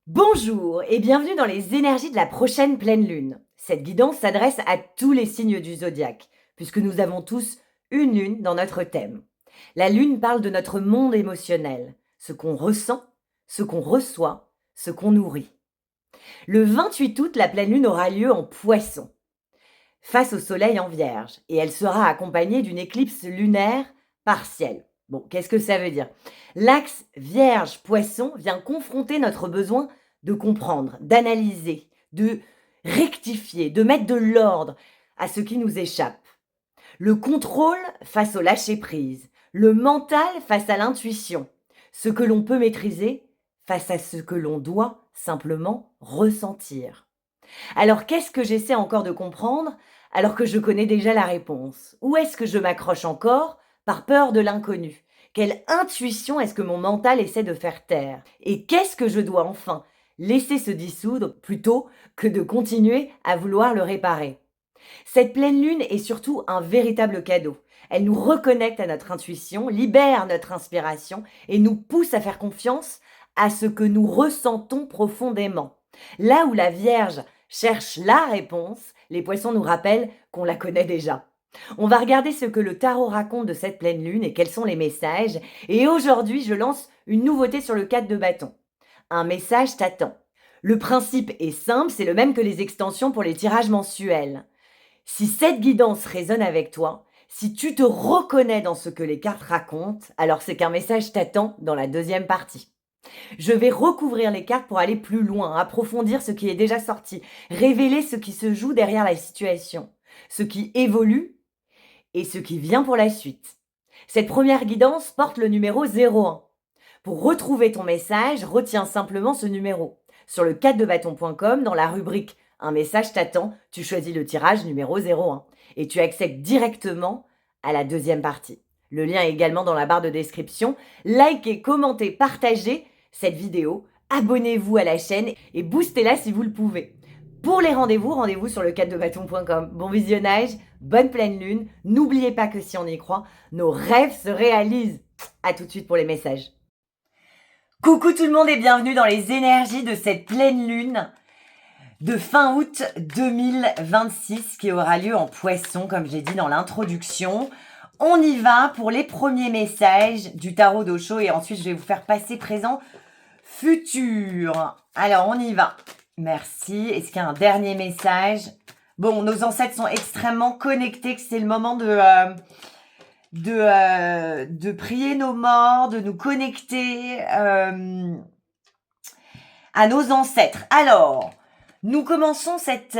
Bonjour et bienvenue dans les énergies de la prochaine pleine lune. Cette guidance s'adresse à tous les signes du zodiaque, puisque nous avons tous une lune dans notre thème. La lune parle de notre monde émotionnel, ce qu'on ressent, ce qu'on reçoit, ce qu'on nourrit. Le 28 août, la pleine lune aura lieu en Poisson, face au soleil en Vierge, et elle sera accompagnée d'une éclipse lunaire partielle. Bon, qu'est-ce que ça veut dire? L'axe Vierge-Poisson vient confronter notre besoin de comprendre, d'analyser, de rectifier, de mettre de l'ordre à ce qui nous échappe. Le contrôle face au lâcher-prise, le mental face à l'intuition, ce que l'on peut maîtriser face à ce que l'on doit simplement ressentir. Alors qu'est-ce que j'essaie encore de comprendre alors que je connais déjà la réponse? Où est-ce que je m'accroche encore par peur de l'inconnu? Quelle intuition est-ce que mon mental essaie de faire taire? Et qu'est-ce que je dois enfin laisser se dissoudre plutôt que de continuer à vouloir le réparer? Cette pleine lune est surtout un véritable cadeau. Elle nous reconnecte à notre intuition, libère notre inspiration et nous pousse à faire confiance à ce que nous ressentons profondément. Là où la Vierge cherche la réponse, les poissons nous rappellent qu'on la connaît déjà. On va regarder ce que le tarot raconte de cette pleine lune et quels sont les messages. Et aujourd'hui, je lance une nouveauté sur le 4 de bâton. Un message t'attend. Le principe est simple, c'est le même que les extensions pour les tirages mensuels. Si cette guidance résonne avec toi, si tu te reconnais dans ce que les cartes racontent, alors c'est qu'un message t'attend dans la deuxième partie. Je vais recouvrir les cartes pour aller plus loin, approfondir ce qui est déjà sorti, révéler ce qui se joue derrière la situation, ce qui évolue et ce qui vient pour la suite. Cette première guidance porte le numéro 01. Pour retrouver ton message, retiens simplement ce numéro. Sur le 4debâton.com, dans la rubrique Un message t'attend, tu choisis le tirage numéro 01 et tu accèdes directement à la deuxième partie. Le lien est également dans la barre de description. Likez, commentez, partagez cette vidéo, abonnez-vous à la chaîne et boostez-la si vous le pouvez. Pour les rendez-vous sur le 4debâton.com. Bon visionnage, bonne pleine lune. N'oubliez pas que si on y croit, nos rêves se réalisent. À tout de suite pour les messages. Coucou tout le monde et bienvenue dans les énergies de cette pleine lune de fin août 2026 qui aura lieu en Poisson, comme j'ai dit dans l'introduction. On y va pour les premiers messages du tarot d'Osho et ensuite je vais vous faire passer présent, futur. Alors on y va. Merci. Est-ce qu'il y a un dernier message? Bon, nos ancêtres sont extrêmement connectés, que c'est le moment de prier nos morts, de nous connecter à nos ancêtres. Alors, nous commençons cette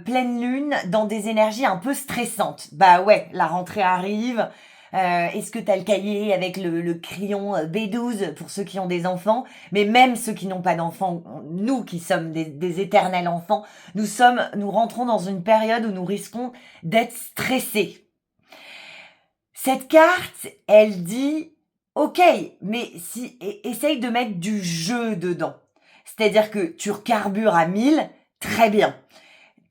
pleine lune dans des énergies un peu stressantes. Bah ouais, la rentrée arrive. Est-ce que tu as le cahier avec le crayon B12 pour ceux qui ont des enfants? Mais même ceux qui n'ont pas d'enfants, nous qui sommes des éternels enfants, nous rentrons dans une période où nous risquons d'être stressés. Cette carte, elle dit, ok, mais essaye de mettre du jeu dedans. C'est-à-dire que tu recarbures à 1000, très bien.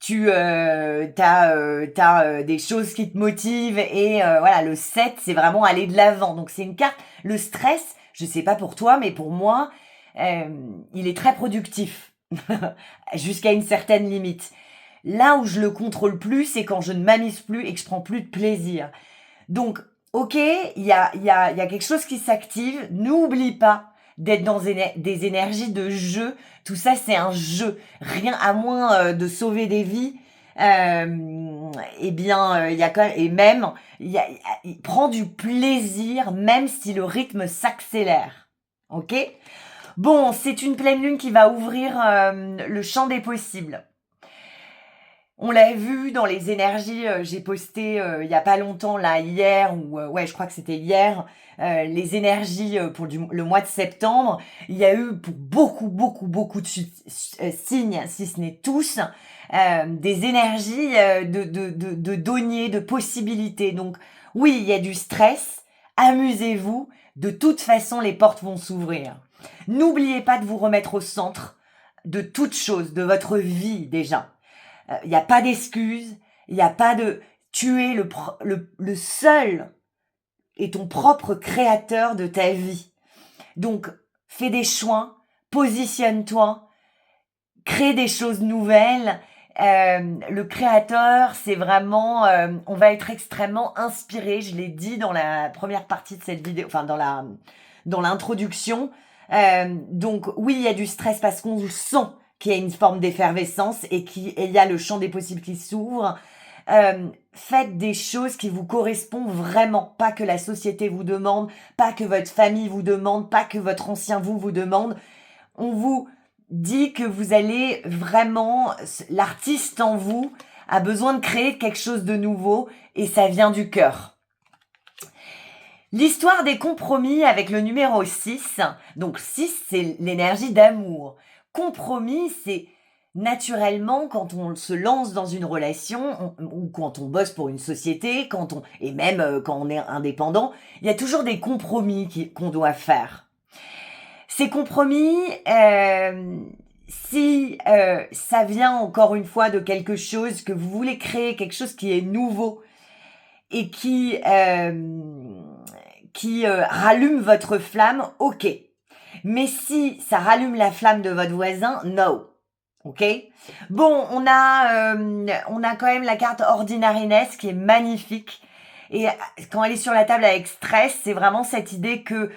Tu as des choses qui te motivent et voilà, le 7, c'est vraiment aller de l'avant. Donc c'est une carte, le stress, je sais pas pour toi, mais pour moi, il est très productif jusqu'à une certaine limite. Là où je le contrôle plus, c'est quand je ne m'amuse plus et que je prends plus de plaisir. Donc, ok, il y a quelque chose qui s'active. N'oublie pas d'être dans des énergies de jeu. Tout ça, c'est un jeu. Rien à moins de sauver des vies. Eh bien, il y a quand même, et même, il prend du plaisir, même si le rythme s'accélère. Ok? Bon, c'est une pleine lune qui va ouvrir le champ des possibles. On l'a vu dans les énergies, j'ai posté il y a pas longtemps, là, hier, ou ouais, je crois que c'était hier, les énergies pour le mois de septembre. Il y a eu pour beaucoup de signes, si ce n'est tous, des énergies de deniers, de possibilités. Donc oui, il y a du stress, amusez-vous, de toute façon, les portes vont s'ouvrir. N'oubliez pas de vous remettre au centre de toute chose, de votre vie déjà. Il n'y a pas d'excuses, il n'y a pas de... Tu es le seul et ton propre créateur de ta vie. Donc, fais des choix, positionne-toi, créer des choses nouvelles. Le créateur, c'est vraiment, on va être extrêmement inspiré. Je l'ai dit dans la première partie de cette vidéo, enfin dans l'introduction. Donc oui, il y a du stress parce qu'on sent qu'il y a une forme d'effervescence et qu'il y a le champ des possibles qui s'ouvre. Faites des choses qui vous correspondent vraiment, pas que la société vous demande, pas que votre famille vous demande, pas que votre ancien vous demande. On vous dit que vous allez vraiment, l'artiste en vous a besoin de créer quelque chose de nouveau et ça vient du cœur. L'histoire des compromis avec le numéro 6. Donc 6, c'est l'énergie d'amour. Compromis, c'est naturellement quand on se lance dans une relation ou quand on bosse pour une société, et même quand on est indépendant, il y a toujours des compromis qu'on doit faire. Ces compromis, si ça vient encore une fois de quelque chose, que vous voulez créer quelque chose qui est nouveau et qui rallume votre flamme, ok. Mais si ça rallume la flamme de votre voisin, no. Ok. Bon, on a quand même la carte Ordinariness qui est magnifique. Et quand elle est sur la table avec stress, c'est vraiment cette idée que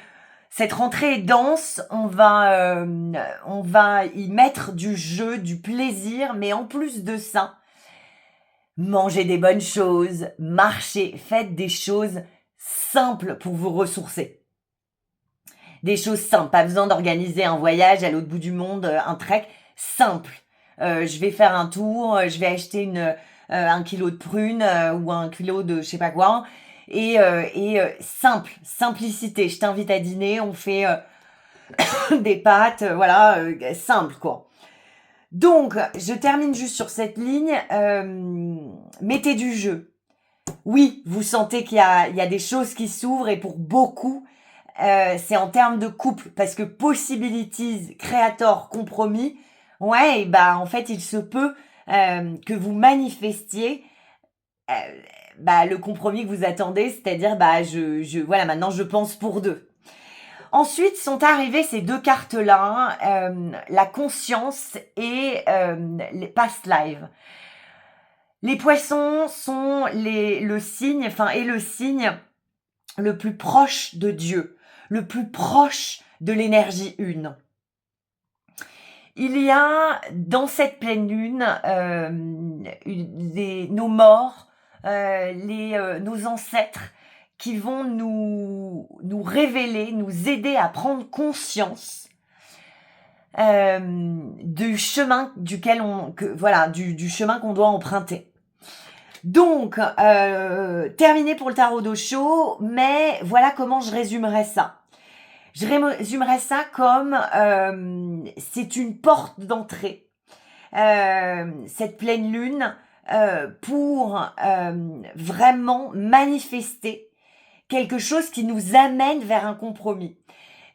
cette rentrée est dense, on va y mettre du jeu, du plaisir, mais en plus de ça, mangez des bonnes choses, marchez, faites des choses simples pour vous ressourcer. Des choses simples, pas besoin d'organiser un voyage à l'autre bout du monde, un trek, simple. Je vais faire un tour, je vais acheter 1 kilo de prunes ou 1 kilo de je sais pas quoi. Et simple, simplicité. Je t'invite à dîner, on fait des pâtes, voilà, simple quoi. Donc, je termine juste sur cette ligne. Mettez du jeu. Oui, vous sentez qu'il y a des choses qui s'ouvrent et pour beaucoup, c'est en termes de couple parce que possibilities, creator, compromis. Ouais, bah en fait, il se peut que vous manifestiez le compromis que vous attendez, c'est-à-dire voilà, maintenant je pense pour deux. Ensuite sont arrivées ces deux cartes-là, la conscience et les past lives. Les poissons sont le signe le plus proche de Dieu, le plus proche de l'énergie une. Il y a dans cette pleine lune nos morts, nos ancêtres qui vont nous révéler, nous aider à prendre conscience du chemin du chemin qu'on doit emprunter. Donc, terminé pour le tarot d'Osho, mais voilà comment je résumerais ça. Je résumerais ça comme c'est une porte d'entrée, cette pleine lune, pour vraiment manifester quelque chose qui nous amène vers un compromis.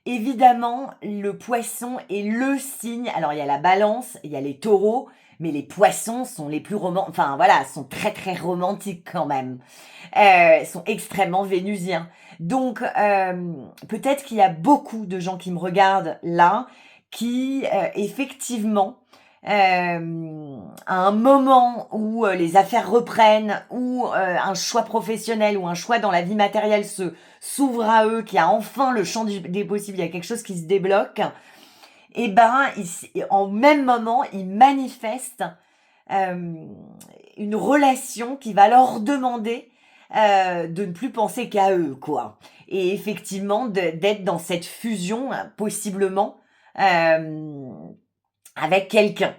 Évidemment, le poisson est le signe. Alors, il y a la balance, il y a les taureaux, mais les poissons sont les plus sont très très romantiques quand même. Sont extrêmement vénusiens. Donc, peut-être qu'il y a beaucoup de gens qui me regardent là, qui effectivement, à un moment où les affaires reprennent, ou un choix professionnel ou un choix dans la vie matérielle s'ouvre à eux, qu'il y a enfin le champ des possibles, il y a quelque chose qui se débloque, et en même moment, ils manifestent une relation qui va leur demander de ne plus penser qu'à eux, quoi. Et effectivement, d'être dans cette fusion, possiblement, avec quelqu'un.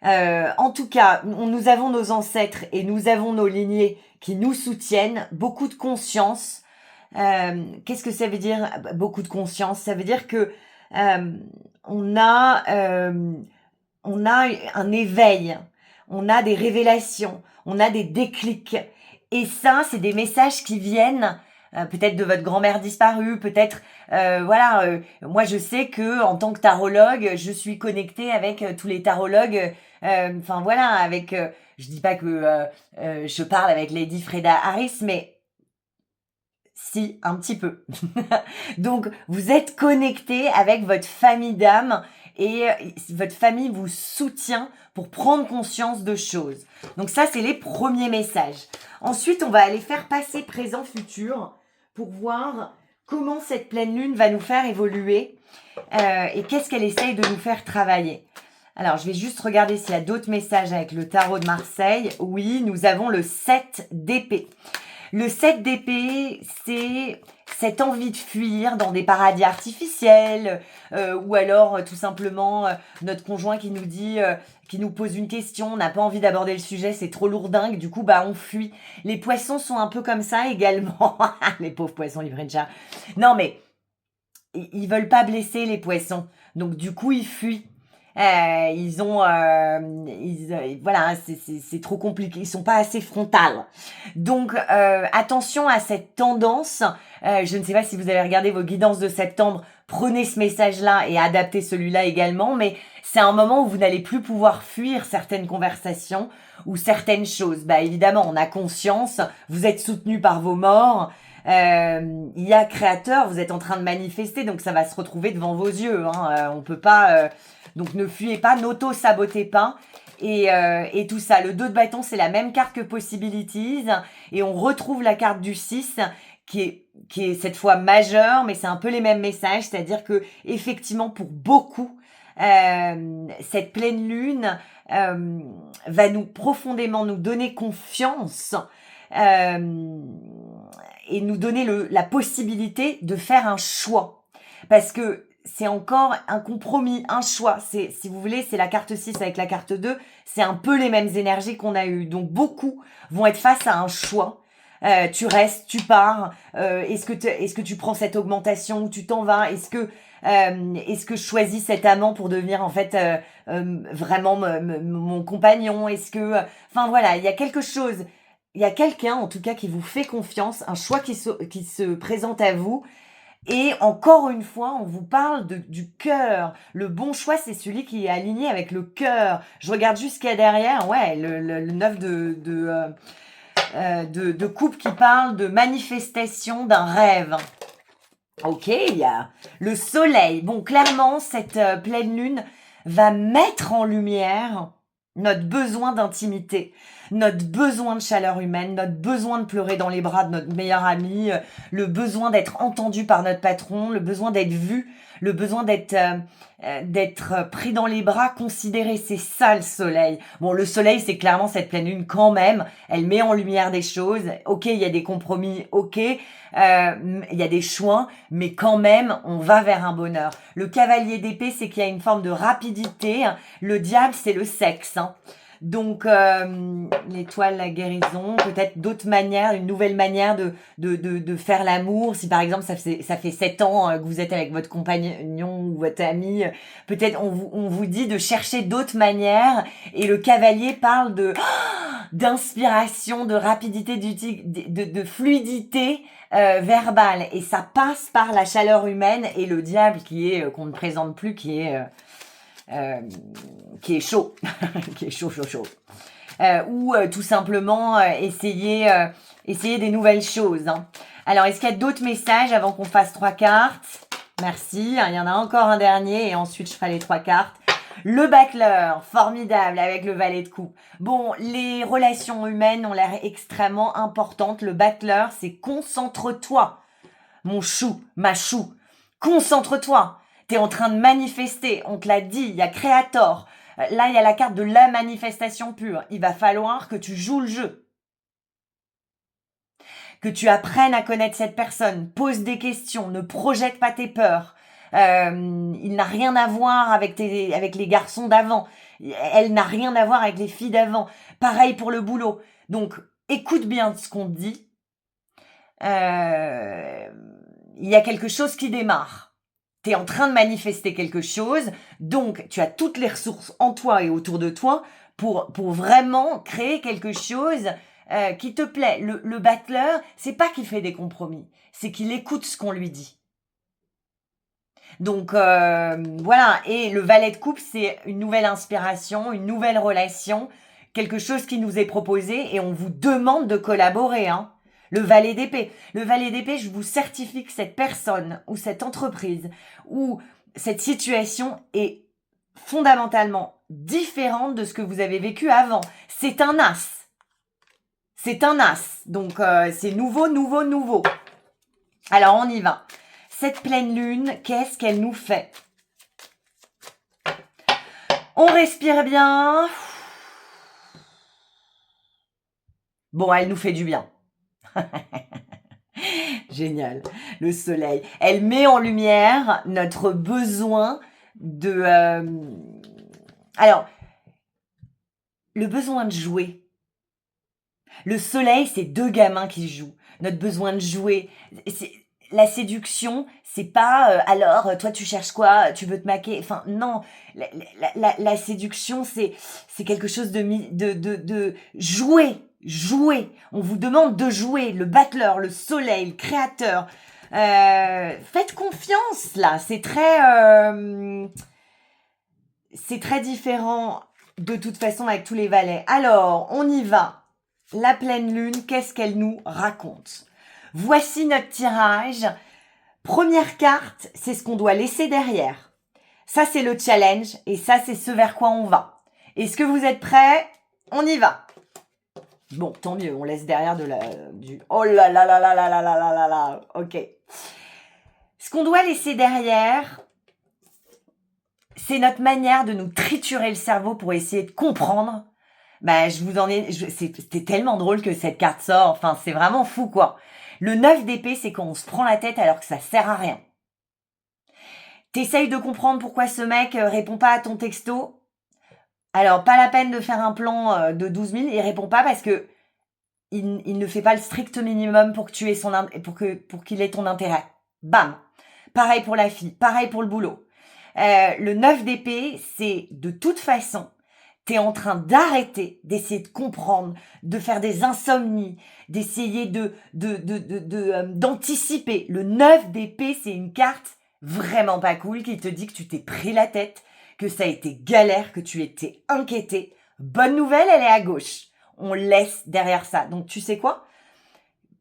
En tout cas, nous avons nos ancêtres et nous avons nos lignées qui nous soutiennent, beaucoup de conscience. Qu'est-ce que ça veut dire, beaucoup de conscience? Ça veut dire que on a un éveil, on a des révélations, on a des déclics. Et ça, c'est des messages qui viennent peut-être de votre grand-mère disparue, peut-être, moi je sais que en tant que tarologue, je suis connectée avec tous les tarologues, je dis pas que je parle avec Lady Freda Harris, mais si, un petit peu. Donc, vous êtes connecté avec votre famille d'âme et votre famille vous soutient pour prendre conscience de choses. Donc ça, c'est les premiers messages. Ensuite, on va aller faire passer présent, futur pour voir comment cette pleine lune va nous faire évoluer et qu'est-ce qu'elle essaye de nous faire travailler. Alors, je vais juste regarder s'il y a d'autres messages avec le tarot de Marseille. Oui, nous avons le 7 d'épée. Le 7 d'épée, c'est cette envie de fuir dans des paradis artificiels ou alors tout simplement notre conjoint qui nous dit, qui nous pose une question, on n'a pas envie d'aborder le sujet, c'est trop lourdingue, du coup on fuit. Les poissons sont un peu comme ça également. Les pauvres poissons livrés de chat. Non mais ils veulent pas blesser les poissons, donc du coup ils fuient. Voilà, c'est trop compliqué. Ils sont pas assez frontales. Donc attention à cette tendance. Je ne sais pas si vous avez regardé vos guidances de septembre. Prenez ce message-là et adaptez celui-là également. Mais c'est un moment où vous n'allez plus pouvoir fuir certaines conversations ou certaines choses. Évidemment, on a conscience. Vous êtes soutenu par vos morts. Il y a créateur. Vous êtes en train de manifester, donc ça va se retrouver devant vos yeux. On peut pas. Donc ne fuyez pas, n'auto-sabotez pas. Et tout ça. Le 2 de bâton, c'est la même carte que Possibilities. Et on retrouve la carte du 6 qui est cette fois majeure, mais c'est un peu les mêmes messages. C'est-à-dire que effectivement, pour beaucoup, cette pleine lune va profondément nous donner confiance et nous donner la possibilité de faire un choix. Parce que c'est encore un compromis, un choix. Si vous voulez, c'est la carte 6 avec la carte 2. C'est un peu les mêmes énergies qu'on a eues. Donc, beaucoup vont être face à un choix. Tu restes, tu pars. Est-ce que tu prends cette augmentation ou tu t'en vas? Est-ce que je choisis cet amant pour devenir en fait vraiment mon compagnon? Enfin voilà, il y a quelque chose. Il y a quelqu'un en tout cas qui vous fait confiance, un choix qui se présente à vous. Et encore une fois, on vous parle du cœur. Le bon choix, c'est celui qui est aligné avec le cœur. Je regarde juste ce qu'il y a derrière. Ouais, le 9 de coupe qui parle de manifestation d'un rêve. Ok, il y a le soleil. Bon, clairement, cette pleine lune va mettre en lumière notre besoin d'intimité, notre besoin de chaleur humaine, notre besoin de pleurer dans les bras de notre meilleur ami, le besoin d'être entendu par notre patron, le besoin d'être vu, le besoin d'être pris dans les bras, considéré. C'est ça le soleil. Bon, le soleil, c'est clairement cette pleine lune quand même. Elle met en lumière des choses. Ok, il y a des compromis. Ok, il y a des choix, mais quand même, on va vers un bonheur. Le cavalier d'épée, c'est qu'il y a une forme de rapidité. Le diable, c'est le sexe. Donc, l'étoile, la guérison, peut-être d'autres manières, une nouvelle manière de faire l'amour. Si par exemple, ça fait 7 ans que vous êtes avec votre compagnon ou votre ami, peut-être on vous dit de chercher d'autres manières. Et le cavalier parle d'inspiration, de rapidité, de fluidité verbale. Et ça passe par la chaleur humaine et le diable qu'on ne présente plus, qui est chaud, qui est chaud. Ou tout simplement essayer des nouvelles choses. Alors, est-ce qu'il y a d'autres messages avant qu'on fasse 3 cartes? Merci. Il y en a encore un dernier et ensuite je ferai les 3 cartes. Le battleur, formidable avec le valet de coupe. Bon, les relations humaines ont l'air extrêmement importantes. Le battleur, c'est concentre-toi. Mon chou, ma chou. Concentre-toi. T'es en train de manifester. On te l'a dit, il y a créator. Là, il y a la carte de la manifestation pure. Il va falloir que tu joues le jeu. Que tu apprennes à connaître cette personne. Pose des questions. Ne projette pas tes peurs. Il n'a rien à voir avec les garçons d'avant. Elle n'a rien à voir avec les filles d'avant. Pareil pour le boulot. Donc, écoute bien ce qu'on te dit. Il y a quelque chose qui démarre. Tu es en train de manifester quelque chose, donc tu as toutes les ressources en toi et autour de toi pour vraiment créer quelque chose qui te plaît. Le battleur, c'est pas qu'il fait des compromis, c'est qu'il écoute ce qu'on lui dit. Donc voilà, et le valet de coupe, c'est une nouvelle inspiration, une nouvelle relation, quelque chose qui nous est proposé et on vous demande de collaborer, hein. Le valet d'épée. Le valet d'épée, je vous certifie que cette personne ou cette entreprise ou cette situation est fondamentalement différente de ce que vous avez vécu avant. C'est un as. C'est un as. Donc, c'est nouveau, nouveau, nouveau. Alors, on y va. Cette pleine lune, qu'est-ce qu'elle nous fait? On respire bien. Bon, elle nous fait du bien. Génial. Le soleil. Elle met en lumière notre besoin de... Alors, le besoin de jouer. Le soleil, c'est deux gamins qui jouent. Notre besoin de jouer. La séduction, c'est pas alors toi tu cherches quoi, tu veux te maquer. Enfin non, la séduction c'est quelque chose de jouer, jouer. On vous demande de jouer. Le battleur, le soleil, le créateur. Faites confiance là. C'est très différent de toute façon avec tous les valets. Alors on y va. La pleine lune, qu'est-ce qu'elle nous raconte? Voici notre tirage. Première carte, c'est ce qu'on doit laisser derrière. Ça, c'est le challenge et ça, c'est ce vers quoi on va. Est-ce que vous êtes prêts? On y va. Bon, tant mieux, on laisse derrière du... Oh là là là là là là là là là là. Ok. Ce qu'on doit laisser derrière, c'est notre manière de nous triturer le cerveau pour essayer de comprendre. C'était tellement drôle que cette carte sort. Enfin, c'est vraiment fou, quoi. Le 9 d'épée, c'est quand on se prend la tête alors que ça sert à rien. T'essayes de comprendre pourquoi ce mec répond pas à ton texto. Alors, pas la peine de faire un plan de 12 000. Il répond pas parce que il ne fait pas le strict minimum pour que tu aies pour qu'il ait ton intérêt. Bam. Pareil pour la fille. Pareil pour le boulot. Le 9 d'épée, c'est de toute façon, t'es en train d'arrêter, d'essayer de comprendre, de faire des insomnies, d'essayer d'anticiper. Le 9 d'épée, c'est une carte vraiment pas cool qui te dit que tu t'es pris la tête, que ça a été galère, que tu étais inquiété. Bonne nouvelle, elle est à gauche. On laisse derrière ça. Donc, tu sais quoi?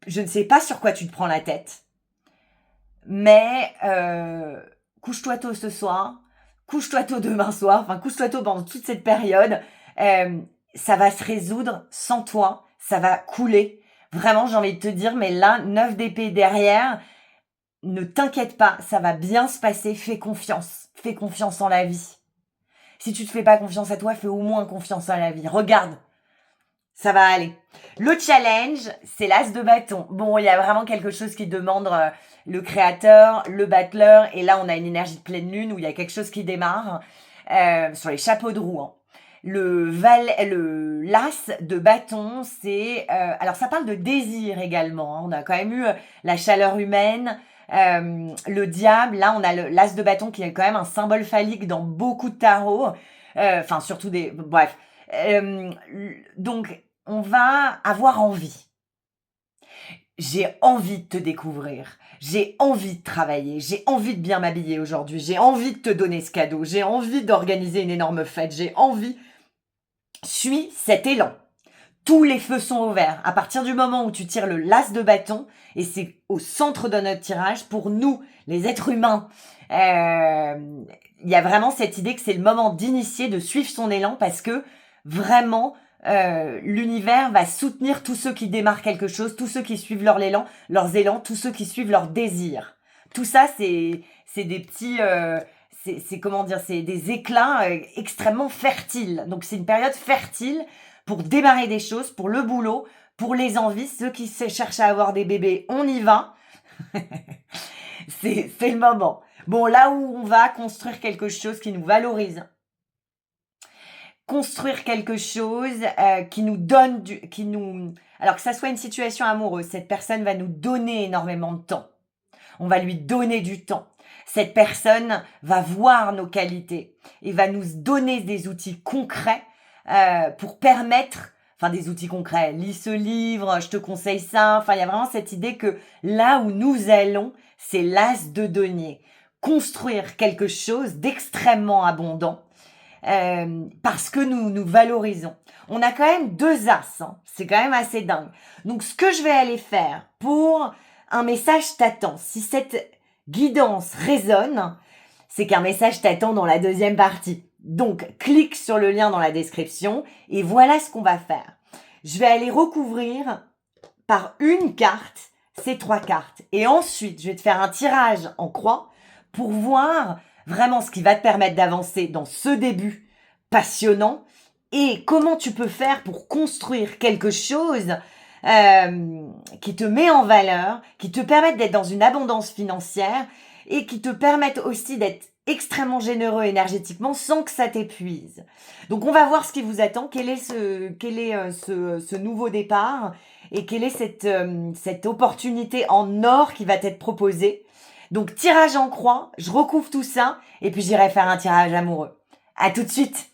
Je ne sais pas sur quoi tu te prends la tête, mais couche-toi tôt ce soir. Couche-toi tôt demain soir, enfin couche-toi tôt pendant toute cette période, ça va se résoudre sans toi, ça va couler. Vraiment, j'ai envie de te dire, mais là, 9 d'épée derrière, ne t'inquiète pas, ça va bien se passer, fais confiance en la vie. Si tu te fais pas confiance à toi, fais au moins confiance à la vie. Regarde, ça va aller. Le challenge, c'est l'as de bâton. Bon, il y a vraiment quelque chose qui demande le créateur, le battleur, et là on a une énergie de pleine lune où il y a quelque chose qui démarre sur les chapeaux de roue. Hein. L'as de bâton, c'est alors ça parle de désir également. Hein. On a quand même eu la chaleur humaine, le diable. Là on a l'as de bâton qui est quand même un symbole phallique dans beaucoup de tarots. Enfin surtout des bref. Donc on va avoir envie. J'ai envie de te découvrir. J'ai envie de travailler. J'ai envie de bien m'habiller aujourd'hui. J'ai envie de te donner ce cadeau. J'ai envie d'organiser une énorme fête. J'ai envie. Suis cet élan. Tous les feux sont ouverts. À partir du moment où tu tires le las de bâton, et c'est au centre de notre tirage, pour nous, les êtres humains, il y a vraiment cette idée que c'est le moment d'initier, de suivre son élan, parce que vraiment, l'univers va soutenir tous ceux qui démarrent quelque chose, tous ceux qui suivent leurs élans, tous ceux qui suivent leurs désirs. Tout ça, c'est des petits... c'est des éclats extrêmement fertiles. Donc c'est une période fertile pour démarrer des choses, pour le boulot, pour les envies. Ceux qui cherchent à avoir des bébés, on y va. c'est le moment. Bon, là où on va construire quelque chose qui nous valorise. Construire quelque chose qui nous donne alors que ça soit une situation amoureuse, cette personne va nous donner énormément de temps. On va lui donner du temps. Cette personne va voir nos qualités et va nous donner des outils concrets pour permettre, enfin des outils concrets, lis ce livre, je te conseille ça, enfin il y a vraiment cette idée que là où nous allons, c'est l'as de denier. Construire quelque chose d'extrêmement abondant parce que nous valorisons. On a quand même 2 as, hein. C'est quand même assez dingue. Donc ce que je vais aller faire pour un message t'attend, si cette guidance résonne, c'est qu'un message t'attend dans la deuxième partie. Donc, clique sur le lien dans la description et voilà ce qu'on va faire. Je vais aller recouvrir par une carte ces 3 cartes. Et ensuite, je vais te faire un tirage en croix pour voir vraiment ce qui va te permettre d'avancer dans ce début passionnant et comment tu peux faire pour construire quelque chose qui te met en valeur, qui te permette d'être dans une abondance financière et qui te permette aussi d'être extrêmement généreux énergétiquement sans que ça t'épuise. Donc on va voir ce qui vous attend, quel est ce nouveau départ et quelle est cette opportunité en or qui va t'être proposée. Donc tirage en croix, je recouvre tout ça et puis j'irai faire un tirage amoureux. À tout de suite.